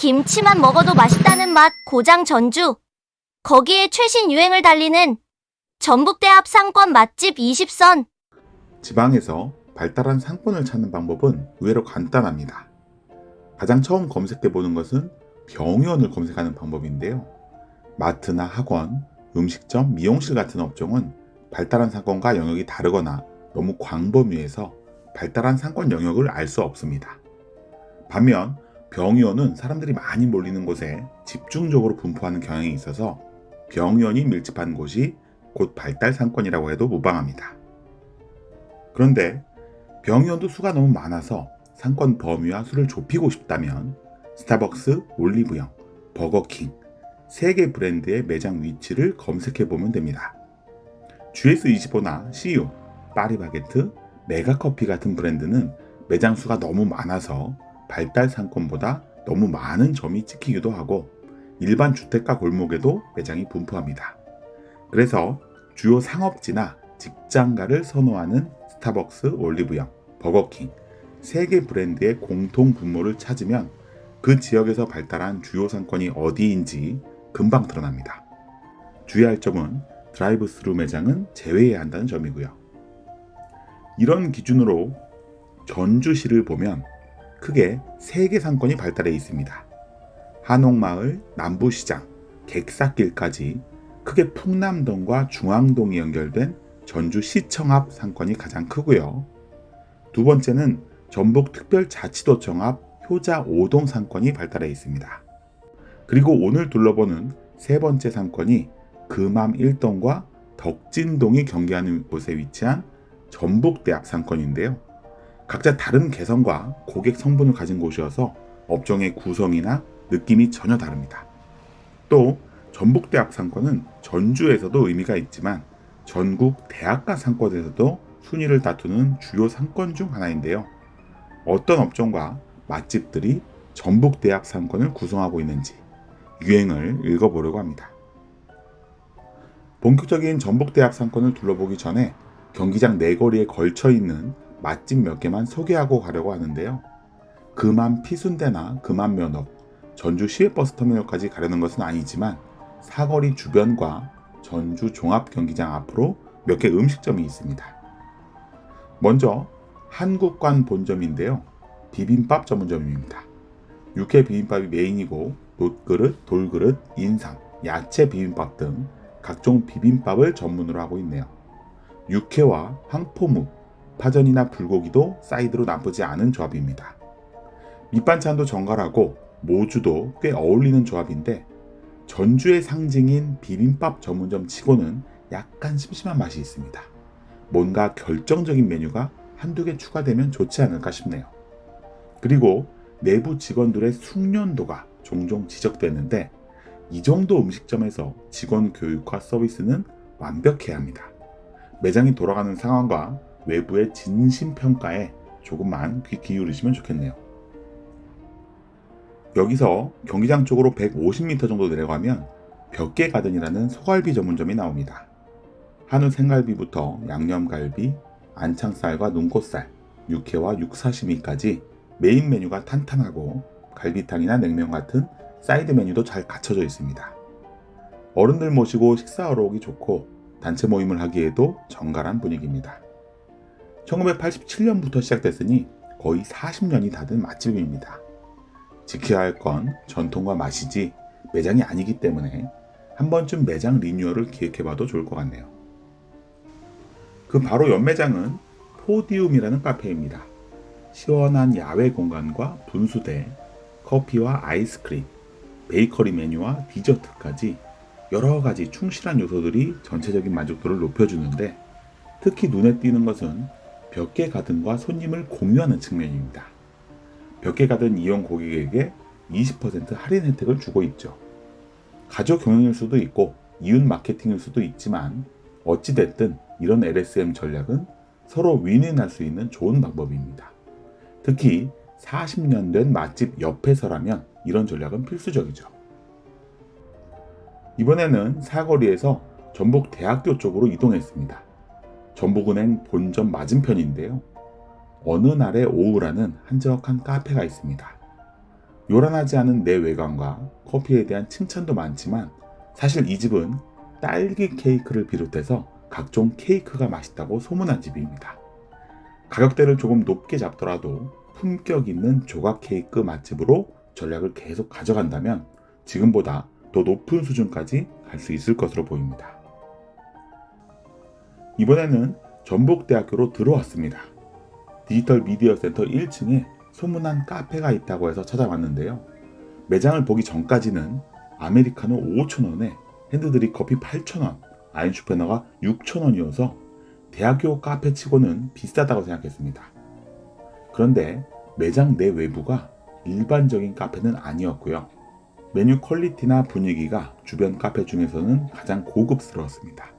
김치만 먹어도 맛있다는 맛 고장 전주. 거기에 최신 유행을 달리는 전북대합 상권 맛집 20선. 지방에서 발달한 상권을 찾는 방법은 의외로 간단합니다. 가장 처음 검색해보는 것은 병의원을 검색하는 방법인데요. 마트나 학원, 음식점, 미용실 같은 업종은 발달한 상권과 영역이 다르거나 너무 광범위해서 발달한 상권 영역을 알 수 없습니다. 반면 병의원은 사람들이 많이 몰리는 곳에 집중적으로 분포하는 경향이 있어서 병의원이 밀집한 곳이 곧 발달 상권이라고 해도 무방합니다. 그런데 병의원도 수가 너무 많아서 상권 범위와 수를 좁히고 싶다면 스타벅스, 올리브영, 버거킹, 3개 브랜드의 매장 위치를 검색해보면 됩니다. GS25나 CU, 파리바게트, 메가커피 같은 브랜드는 매장 수가 너무 많아서 발달 상권보다 너무 많은 점이 찍히기도 하고 일반 주택가 골목에도 매장이 분포합니다. 그래서 주요 상업지나 직장가를 선호하는 스타벅스, 올리브영, 버거킹 3개 브랜드의 공통 분모를 찾으면 그 지역에서 발달한 주요 상권이 어디인지 금방 드러납니다. 주의할 점은 드라이브 스루 매장은 제외해야 한다는 점이고요. 이런 기준으로 전주시를 보면 크게 3개 상권이 발달해 있습니다. 한옥마을, 남부시장, 객사길까지 크게 풍남동과 중앙동이 연결된 전주시청 앞 상권이 가장 크고요. 두 번째는 전북특별자치도청 앞 효자 5동 상권이 발달해 있습니다. 그리고 오늘 둘러보는 세 번째 상권이 금암 1동과 덕진동이 경계하는 곳에 위치한 전북대합 상권인데요. 각자 다른 개성과 고객 성분을 가진 곳이어서 업종의 구성이나 느낌이 전혀 다릅니다. 또 전북대합 상권은 전주에서도 의미가 있지만 전국 대학가 상권에서도 순위를 다투는 주요 상권 중 하나인데요. 어떤 업종과 맛집들이 전북대합 상권을 구성하고 있는지 유행을 읽어보려고 합니다. 본격적인 전북대합 상권을 둘러보기 전에 경기장 내거리에 걸쳐있는 맛집 몇 개만 소개하고 가려고 하는데요. 금암 피순대나 금암 면업, 전주 시외버스터미널까지 가려는 것은 아니지만 사거리 주변과 전주 종합경기장 앞으로 몇 개 음식점이 있습니다. 먼저 한국관 본점인데요. 비빔밥 전문점입니다. 육회 비빔밥이 메인이고 놋그릇, 돌그릇, 인삼, 야채 비빔밥 등 각종 비빔밥을 전문으로 하고 있네요. 육회와 황포무, 파전이나 불고기도 사이드로 나쁘지 않은 조합입니다. 밑반찬도 정갈하고 모주도 꽤 어울리는 조합인데 전주의 상징인 비빔밥 전문점 치고는 약간 심심한 맛이 있습니다. 뭔가 결정적인 메뉴가 한두 개 추가되면 좋지 않을까 싶네요. 그리고 내부 직원들의 숙련도가 종종 지적되는데 이 정도 음식점에서 직원 교육과 서비스는 완벽해야 합니다. 매장이 돌아가는 상황과 외부의 진심평가에 조금만 귀 기울이시면 좋겠네요. 여기서 경기장 쪽으로 150m 정도 내려가면 벽계 가든이라는 소갈비 전문점이 나옵니다. 한우 생갈비부터 양념갈비, 안창살과 눈꽃살, 육회와 육사시미까지 메인 메뉴가 탄탄하고 갈비탕이나 냉면 같은 사이드 메뉴도 잘 갖춰져 있습니다. 어른들 모시고 식사하러 오기 좋고 단체 모임을 하기에도 정갈한 분위기입니다. 1987년부터 시작됐으니 거의 40년이 다 된 맛집입니다. 지켜야 할 건 전통과 맛이지 매장이 아니기 때문에 한 번쯤 매장 리뉴얼을 기획해봐도 좋을 것 같네요. 그 바로 옆 매장은 포디움이라는 카페입니다. 시원한 야외 공간과 분수대, 커피와 아이스크림, 베이커리 메뉴와 디저트까지 여러 가지 충실한 요소들이 전체적인 만족도를 높여주는데 특히 눈에 띄는 것은 벽계 가든과 손님을 공유하는 측면입니다. 벽계 가든 이용 고객에게 20% 할인 혜택을 주고 있죠. 가족 경영일 수도 있고 이웃 마케팅일 수도 있지만 어찌됐든 이런 LSM 전략은 서로 윈윈할 수 있는 좋은 방법입니다. 특히 40년 된 맛집 옆에서라면 이런 전략은 필수적이죠. 이번에는 사거리에서 전북대학교 쪽으로 이동했습니다. 전북은행 본점 맞은편인데요. 어느 날의 오후라는 한적한 카페가 있습니다. 요란하지 않은 내외관과 커피에 대한 칭찬도 많지만 사실 이 집은 딸기 케이크를 비롯해서 각종 케이크가 맛있다고 소문난 집입니다. 가격대를 조금 높게 잡더라도 품격 있는 조각 케이크 맛집으로 전략을 계속 가져간다면 지금보다 더 높은 수준까지 갈 수 있을 것으로 보입니다. 이번에는 전북대학교로 들어왔습니다. 디지털 미디어 센터 1층에 소문난 카페가 있다고 해서 찾아왔는데요. 매장을 보기 전까지는 아메리카노 5,000원에 핸드드립 커피 8,000원, 아인슈페너가 6,000원이어서 대학교 카페치고는 비싸다고 생각했습니다. 그런데 매장 내 외부가 일반적인 카페는 아니었고요. 메뉴 퀄리티나 분위기가 주변 카페 중에서는 가장 고급스러웠습니다.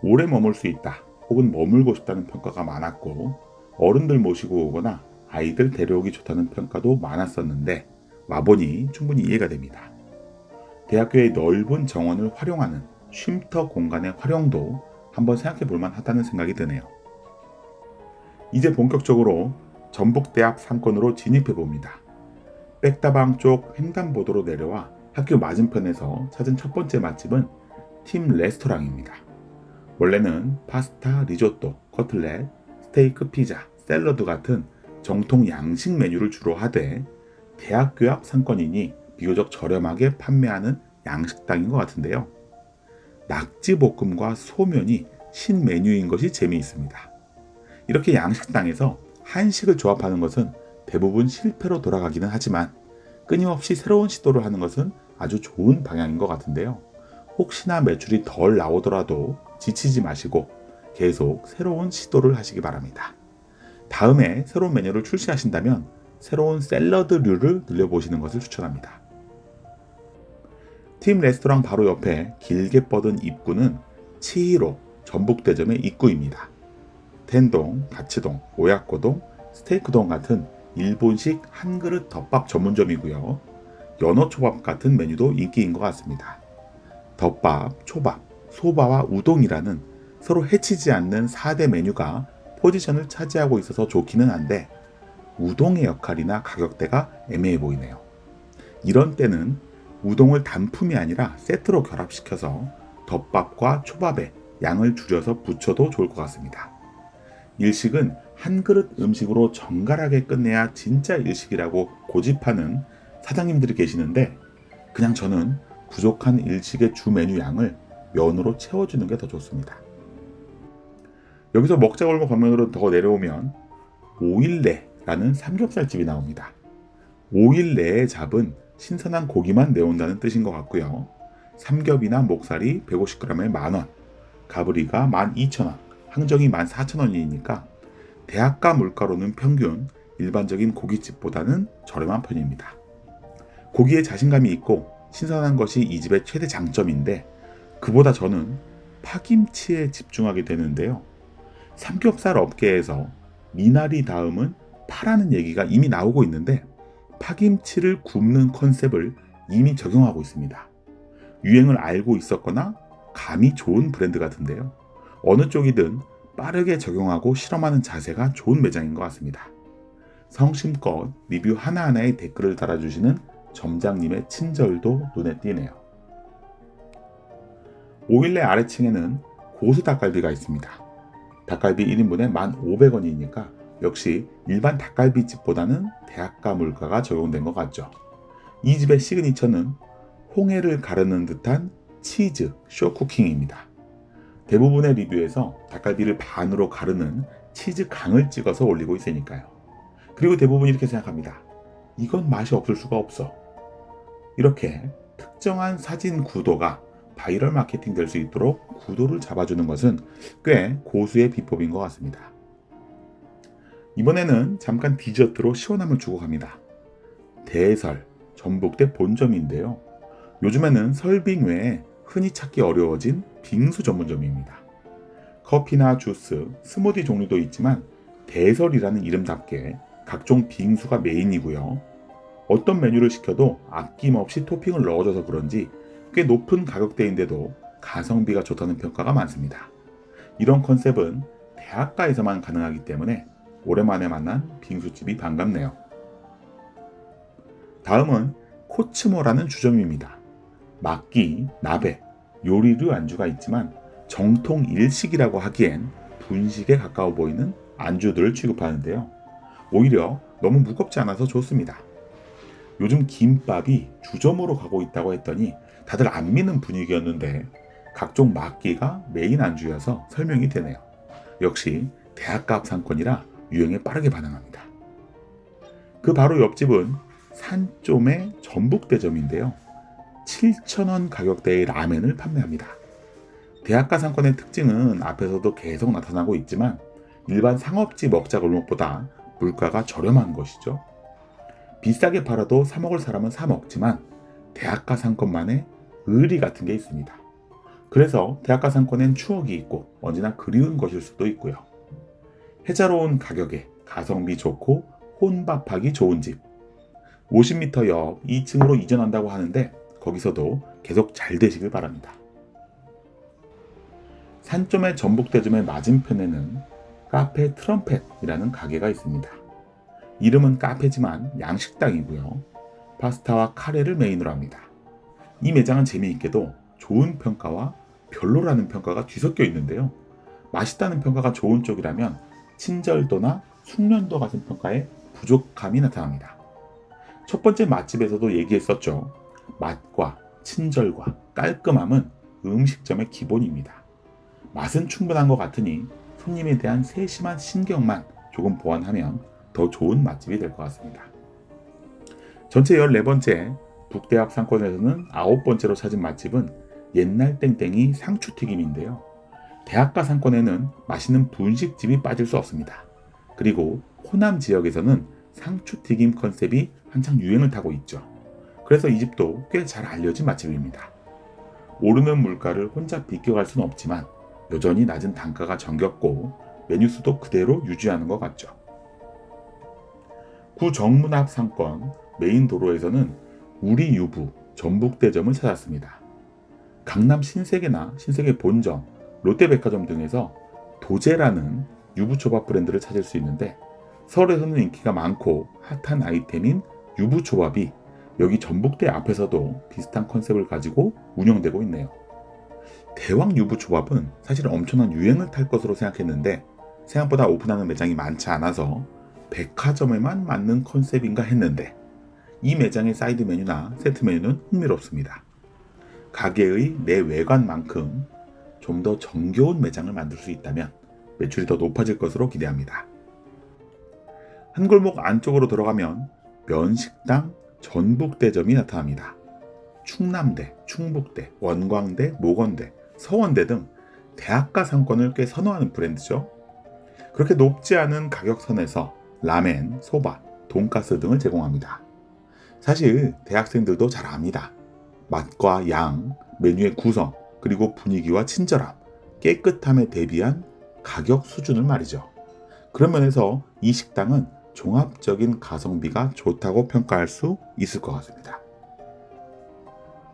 오래 머물 수 있다 혹은 머물고 싶다는 평가가 많았고 어른들 모시고 오거나 아이들 데려오기 좋다는 평가도 많았었는데 와보니 충분히 이해가 됩니다. 대학교의 넓은 정원을 활용하는 쉼터 공간의 활용도 한번 생각해 볼 만하다는 생각이 드네요. 이제 본격적으로 전북대 앞 상권으로 진입해 봅니다. 백다방 쪽 횡단보도로 내려와 학교 맞은편에서 찾은 첫 번째 맛집은 팀 레스토랑입니다. 원래는 파스타, 리조또, 커틀렛, 스테이크, 피자, 샐러드 같은 정통 양식 메뉴를 주로 하되 대학교 앞 상권이니 비교적 저렴하게 판매하는 양식당인 것 같은데요. 낙지볶음과 소면이 신메뉴인 것이 재미있습니다. 이렇게 양식당에서 한식을 조합하는 것은 대부분 실패로 돌아가기는 하지만 끊임없이 새로운 시도를 하는 것은 아주 좋은 방향인 것 같은데요. 혹시나 매출이 덜 나오더라도 지치지 마시고 계속 새로운 시도를 하시기 바랍니다. 다음에 새로운 메뉴를 출시하신다면 새로운 샐러드류를 늘려보시는 것을 추천합니다. 팀 레스토랑 바로 옆에 길게 뻗은 입구는 치히로 전북대점의 입구입니다. 텐동, 가츠동, 오야코동, 스테이크동 같은 일본식 한 그릇 덮밥 전문점이고요. 연어초밥 같은 메뉴도 인기인 것 같습니다. 덮밥, 초밥, 소바와 우동이라는 서로 해치지 않는 4대 메뉴가 포지션을 차지하고 있어서 좋기는 한데 우동의 역할이나 가격대가 애매해 보이네요. 이런 때는 우동을 단품이 아니라 세트로 결합시켜서 덮밥과 초밥에 양을 줄여서 붙여도 좋을 것 같습니다. 일식은 한 그릇 음식으로 정갈하게 끝내야 진짜 일식이라고 고집하는 사장님들이 계시는데 그냥 저는 부족한 일식의 주 메뉴 양을 면으로 채워주는 게 더 좋습니다. 여기서 먹자골목 방면으로 더 내려오면 5일내라는 삼겹살집이 나옵니다. 5일 내에 잡은 신선한 고기만 내온다는 뜻인 것 같고요. 삼겹이나 목살이 150g에 만원, 가브리가 12,000원, 항정이 14,000원이니까 대학가 물가로는 평균 일반적인 고깃집보다는 저렴한 편입니다. 고기에 자신감이 있고 신선한 것이 이 집의 최대 장점인데 그보다 저는 파김치에 집중하게 되는데요. 삼겹살 업계에서 미나리 다음은 파라는 얘기가 이미 나오고 있는데 파김치를 굽는 컨셉을 이미 적용하고 있습니다. 유행을 알고 있었거나 감이 좋은 브랜드 같은데요. 어느 쪽이든 빠르게 적용하고 실험하는 자세가 좋은 매장인 것 같습니다. 성심껏 리뷰 하나하나에 댓글을 달아주시는 점장님의 친절도 눈에 띄네요. 5일내 아래층에는 고수 닭갈비가 있습니다. 닭갈비 1인분에 1,500원이니까 역시 일반 닭갈비집보다는 대학가 물가가 적용된 것 같죠. 이 집의 시그니처는 홍해를 가르는 듯한 치즈 쇼쿠킹입니다. 대부분의 리뷰에서 닭갈비를 반으로 가르는 치즈 강을 찍어서 올리고 있으니까요. 그리고 대부분 이렇게 생각합니다. 이건 맛이 없을 수가 없어. 이렇게 특정한 사진 구도가 바이럴 마케팅 될 수 있도록 구도를 잡아주는 것은 꽤 고수의 비법인 것 같습니다. 이번에는 잠깐 디저트로 시원함을 주고 갑니다. 대설, 전북대 본점인데요. 요즘에는 설빙 외에 흔히 찾기 어려워진 빙수 전문점입니다. 커피나 주스, 스무디 종류도 있지만 대설이라는 이름답게 각종 빙수가 메인이고요. 어떤 메뉴를 시켜도 아낌없이 토핑을 넣어줘서 그런지 꽤 높은 가격대인데도 가성비가 좋다는 평가가 많습니다. 이런 컨셉은 대학가에서만 가능하기 때문에 오랜만에 만난 빙수집이 반갑네요. 다음은 코츠모라는 주점입니다. 막기, 나베, 요리류 안주가 있지만 정통 일식이라고 하기엔 분식에 가까워 보이는 안주들을 취급하는데요. 오히려 너무 무겁지 않아서 좋습니다. 요즘 김밥이 주점으로 가고 있다고 했더니 다들 안 믿는 분위기였는데 각종 막기가 메인 안주여서 설명이 되네요. 역시 대학가 상권이라 유행에 빠르게 반응합니다. 그 바로 옆집은 산쫌의 전북대점인데요. 7,000원 가격대의 라멘을 판매합니다. 대학가 상권의 특징은 앞에서도 계속 나타나고 있지만 일반 상업지 먹자 골목보다 물가가 저렴한 것이죠. 비싸게 팔아도 사 먹을 사람은 사 먹지만 대학가 상권만의 의리 같은 게 있습니다. 그래서 대학가 상권엔 추억이 있고 언제나 그리운 것일 수도 있고요. 해자로운 가격에 가성비 좋고 혼밥하기 좋은 집. 50m 역 2층으로 이전한다고 하는데 거기서도 계속 잘 되시길 바랍니다. 산점의 전북대점의 맞은편에는 카페 트럼펫이라는 가게가 있습니다. 이름은 카페지만 양식당이고요. 파스타와 카레를 메인으로 합니다. 이 매장은 재미있게도 좋은 평가와 별로라는 평가가 뒤섞여 있는데요. 맛있다는 평가가 좋은 쪽이라면 친절도나 숙련도 같은 평가에 부족함이 나타납니다. 첫 번째 맛집에서도 얘기했었죠. 맛과 친절과 깔끔함은 음식점의 기본입니다. 맛은 충분한 것 같으니 손님에 대한 세심한 신경만 조금 보완하면 더 좋은 맛집이 될 것 같습니다. 전체 14번째 북대합 상권에서는 9번째로 찾은 맛집은 옛날 땡땡이 상추튀김인데요. 대학가 상권에는 맛있는 분식집이 빠질 수 없습니다. 그리고 호남 지역에서는 상추튀김 컨셉이 한창 유행을 타고 있죠. 그래서 이 집도 꽤 잘 알려진 맛집입니다. 오르는 물가를 혼자 비껴갈 수는 없지만 여전히 낮은 단가가 정겹고 메뉴 수도 그대로 유지하는 것 같죠. 구 정문 앞 상권 메인 도로에서는 우리 유부 전북대점을 찾았습니다. 강남 신세계나 신세계 본점, 롯데백화점 등에서 도제라는 유부초밥 브랜드를 찾을 수 있는데 서울에서는 인기가 많고 핫한 아이템인 유부초밥이 여기 전북대 앞에서도 비슷한 컨셉을 가지고 운영되고 있네요. 대왕 유부초밥은 사실 엄청난 유행을 탈 것으로 생각했는데 생각보다 오픈하는 매장이 많지 않아서 백화점에만 맞는 컨셉인가 했는데 이 매장의 사이드 메뉴나 세트 메뉴는 흥미롭습니다. 가게의 내외관만큼 좀 더 정겨운 매장을 만들 수 있다면 매출이 더 높아질 것으로 기대합니다. 한 골목 안쪽으로 들어가면 면식당 전북대점이 나타납니다. 충남대, 충북대, 원광대, 모건대, 서원대 등 대학가 상권을 꽤 선호하는 브랜드죠. 그렇게 높지 않은 가격선에서 라멘, 소바, 돈가스 등을 제공합니다. 사실 대학생들도 잘 압니다. 맛과 양, 메뉴의 구성, 그리고 분위기와 친절함, 깨끗함에 대비한 가격 수준을 말이죠. 그런 면에서 이 식당은 종합적인 가성비가 좋다고 평가할 수 있을 것 같습니다.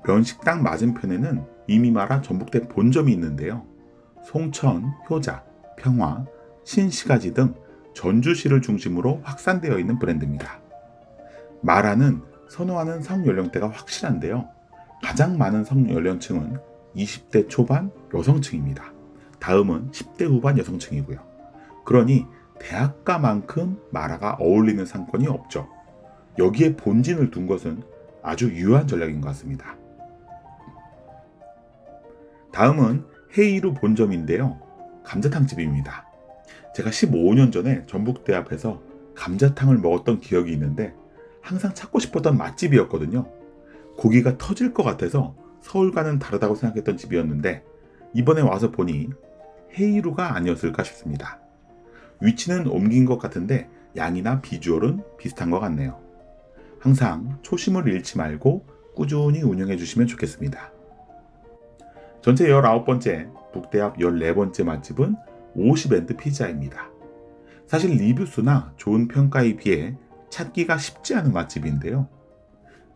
면식당 맞은편에는 이미마라 전북대 본점이 있는데요. 송천, 효자, 평화, 신시가지 등 전주시를 중심으로 확산되어 있는 브랜드입니다. 마라는 선호하는 성연령대가 확실한데요. 가장 많은 성연령층은 20대 초반 여성층입니다. 다음은 10대 후반 여성층이고요. 그러니 대학가만큼 마라가 어울리는 상권이 없죠. 여기에 본진을 둔 것은 아주 유효한 전략인 것 같습니다. 다음은 헤이루 본점인데요. 감자탕집입니다. 제가 15년 전에 전북대 앞에서 감자탕을 먹었던 기억이 있는데 항상 찾고 싶었던 맛집이었거든요. 고기가 터질 것 같아서 서울과는 다르다고 생각했던 집이었는데 이번에 와서 보니 헤이루가 아니었을까 싶습니다. 위치는 옮긴 것 같은데 양이나 비주얼은 비슷한 것 같네요. 항상 초심을 잃지 말고 꾸준히 운영해 주시면 좋겠습니다. 전체 19번째, 북대 앞 14번째 맛집은 오시밴드 피자입니다. 사실 리뷰수나 좋은 평가에 비해 찾기가 쉽지 않은 맛집인데요.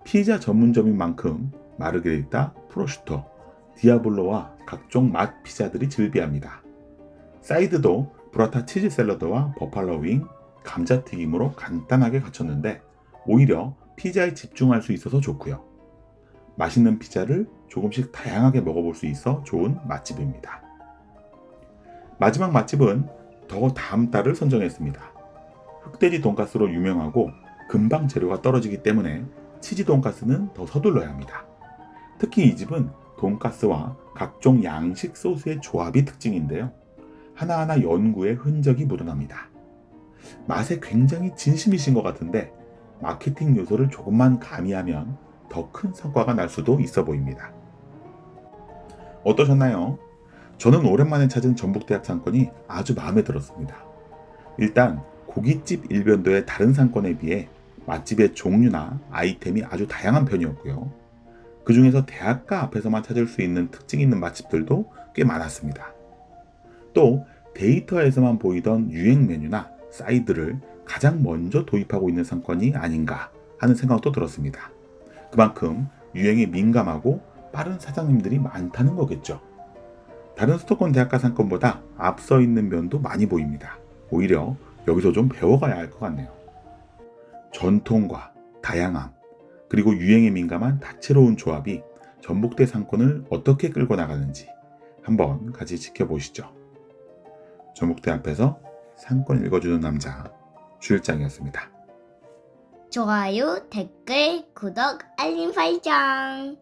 피자 전문점인 만큼 마르게리타, 프로슈토, 디아블로와 각종 맛 피자들이 즐비합니다. 사이드도 브라타 치즈 샐러드와 버팔로 윙, 감자튀김으로 간단하게 갖췄는데 오히려 피자에 집중할 수 있어서 좋고요. 맛있는 피자를 조금씩 다양하게 먹어볼 수 있어 좋은 맛집입니다. 마지막 맛집은 더 다음 달을 선정했습니다. 흑돼지 돈가스로 유명하고 금방 재료가 떨어지기 때문에 치즈 돈가스는 더 서둘러야 합니다. 특히 이 집은 돈가스와 각종 양식 소스의 조합이 특징인데요. 하나하나 연구의 흔적이 묻어납니다. 맛에 굉장히 진심이신 것 같은데 마케팅 요소를 조금만 가미하면 더 큰 성과가 날 수도 있어 보입니다. 어떠셨나요? 저는 오랜만에 찾은 전북대합 상권이 아주 마음에 들었습니다. 일단 고깃집 일변도의 다른 상권에 비해 맛집의 종류나 아이템이 아주 다양한 편이었고요. 그 중에서 대학가 앞에서만 찾을 수 있는 특징 있는 맛집들도 꽤 많았습니다. 또 데이터에서만 보이던 유행 메뉴나 사이드를 가장 먼저 도입하고 있는 상권이 아닌가 하는 생각도 들었습니다. 그만큼 유행에 민감하고 빠른 사장님들이 많다는 거겠죠. 다른 수도권 대학가 상권보다 앞서 있는 면도 많이 보입니다. 오히려 여기서 좀 배워가야 할 것 같네요. 전통과 다양함, 그리고 유행에 민감한 다채로운 조합이 전북대 상권을 어떻게 끌고 나가는지 한번 같이 지켜보시죠. 전북대 앞에서 상권 읽어주는 남자 주일장이었습니다. 좋아요, 댓글, 구독, 알림 설정.